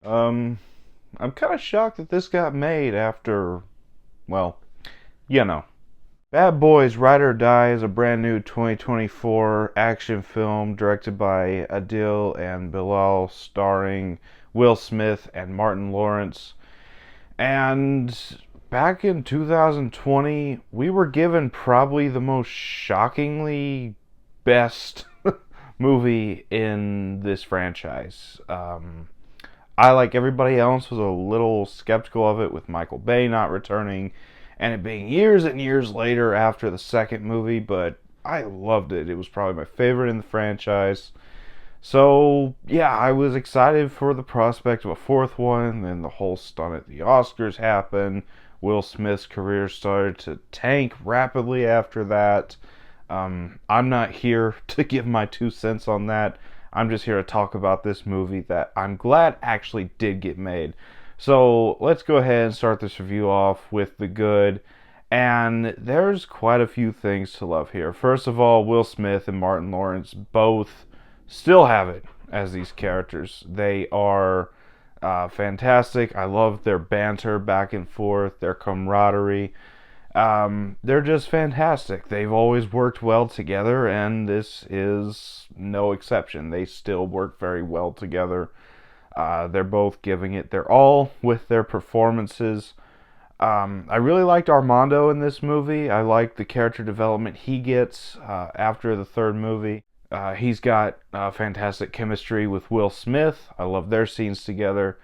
Um, I'm kind of shocked that this got made after, well, you know. Bad Boys Ride or Die is a brand new 2024 action film directed by Adil and Bilal, starring Will Smith and Martin Lawrence. And back in 2020, we were given probably the most shockingly best movie in this franchise. I, like everybody else, was a little skeptical of it with Michael Bay not returning and it being years and years later after the second movie, but I loved it. It was probably my favorite in the franchise. So, yeah, I was excited for the prospect of a fourth one. Then the whole stunt at the Oscars happened. Will Smith's career started to tank rapidly after that. I'm not here to give my 2 cents on that. I'm just here to talk about this movie that I'm glad actually did get made. So let's go ahead and start this review off with the good. And there's quite a few things to love here. First of all, Will Smith and Martin Lawrence both still have it as these characters. They are fantastic. I love their banter back and forth, their camaraderie. They're just fantastic. They've always worked well together, and this is no exception. They still work very well together. They're both giving it their all with their performances. I really liked Armando in this movie. I like the character development he gets after the third movie. He's got fantastic chemistry with Will Smith. I love their scenes together.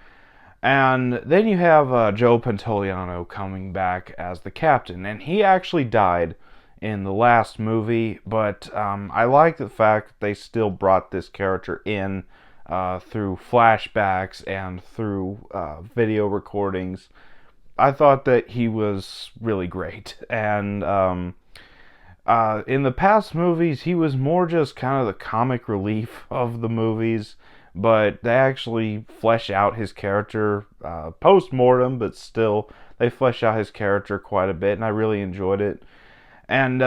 And then you have Joe Pantoliano coming back as the captain, and he actually died in the last movie, but I like the fact that they still brought this character in through flashbacks and through video recordings. I thought that he was really great, and in the past movies, he was more just kind of the comic relief of the movies, but they actually flesh out his character post mortem, but still, they flesh out his character quite a bit, and I really enjoyed it. And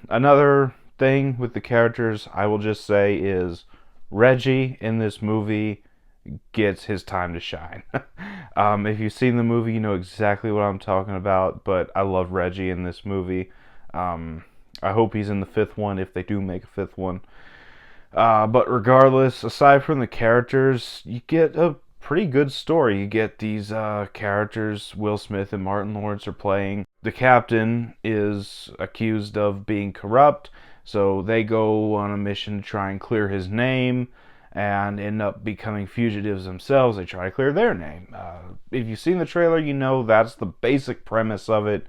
another thing with the characters, I will just say, is Reggie in this movie gets his time to shine. If you've seen the movie, you know exactly what I'm talking about, but I love Reggie in this movie. Um, I hope he's in the fifth one if they do make a fifth one. But regardless, aside from the characters, you get a pretty good story. You get these characters Will Smith and Martin Lawrence are playing. The captain is accused of being corrupt, so they go on a mission to try and clear his name and end up becoming fugitives themselves. They try to clear their name. If you've seen the trailer, you know that's the basic premise of it.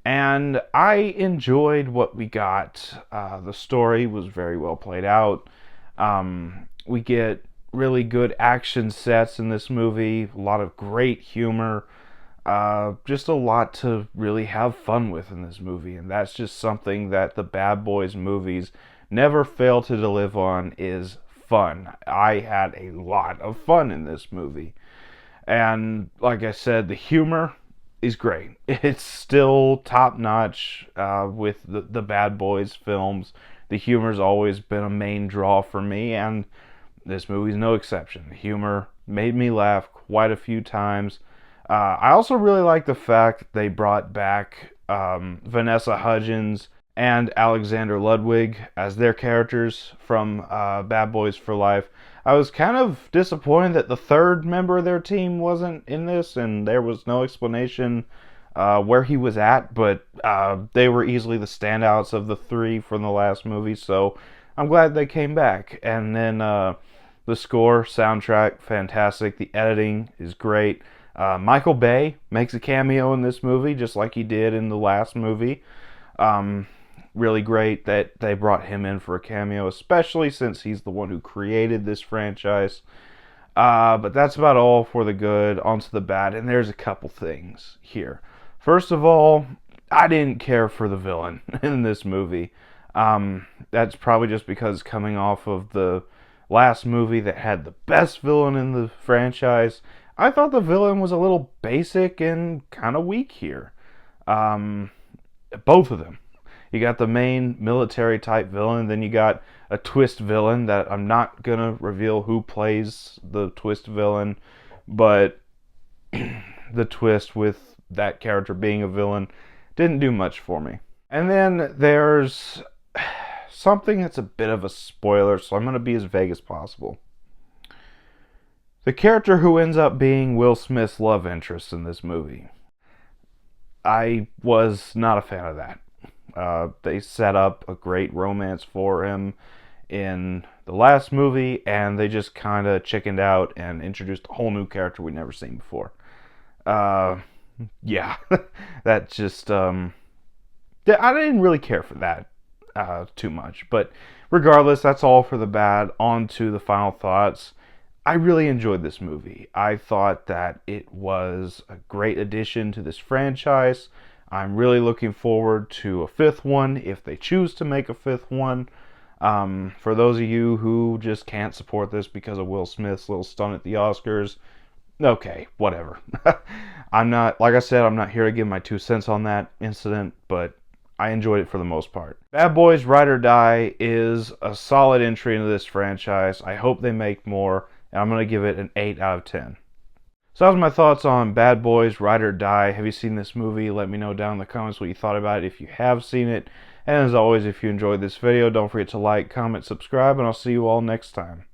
And I enjoyed what we got. The story was very well played out. We get really good action sets in this movie, a lot of great humor, just a lot to really have fun with in this movie. And that's just something that the Bad Boys movies never fail to deliver on, is fun. I had a lot of fun in this movie. And like I said, the humor is great. It's still top notch with the Bad Boys films. The humor's always been a main draw for me, and this movie's no exception. The humor made me laugh quite a few times. I also really like the fact that they brought back Vanessa Hudgens and Alexander Ludwig as their characters from Bad Boys for Life. I was kind of disappointed that the third member of their team wasn't in this, and there was no explanation where he was at, but they were easily the standouts of the three from the last movie, so I'm glad they came back. And then the score, soundtrack, fantastic. The editing is great. Michael Bay makes a cameo in this movie, just like he did in the last movie. Really great that they brought him in for a cameo, especially since he's the one who created this franchise. But that's about all for the good. On to the bad, and there's a couple things here. First of all, I didn't care for the villain in this movie. That's probably just because coming off of the last movie that had the best villain in the franchise, I thought the villain was a little basic and kind of weak here. Um, Both of them. You got the main military type villain, then you got a twist villain that I'm not gonna reveal who plays the twist villain, but the twist with that character being a villain didn't do much for me. And then there's something that's a bit of a spoiler, so I'm going to be as vague as possible. The character who ends up being Will Smith's love interest in this movie, I was not a fan of that. They set up a great romance for him in the last movie, and they just kind of chickened out and introduced a whole new character we'd never seen before. Yeah, that just, I didn't really care for that too much. But regardless, that's all for the bad. On to the final thoughts. I really enjoyed this movie. I thought that it was a great addition to this franchise. I'm really looking forward to a fifth one, if they choose to make a fifth one. For those of you who just can't support this because of Will Smith's little stunt at the Oscars, okay, whatever. I'm not, like I said, I'm not here to give my 2 cents on that incident, but I enjoyed it for the most part. Bad Boys Ride or Die is a solid entry into this franchise. I hope they make more, and I'm going to give it an 8 out of 10. So that was my thoughts on Bad Boys Ride or Die. Have you seen this movie? Let me know down in the comments what you thought about it if you have seen it. And as always, if you enjoyed this video, don't forget to like, comment, subscribe, and I'll see you all next time.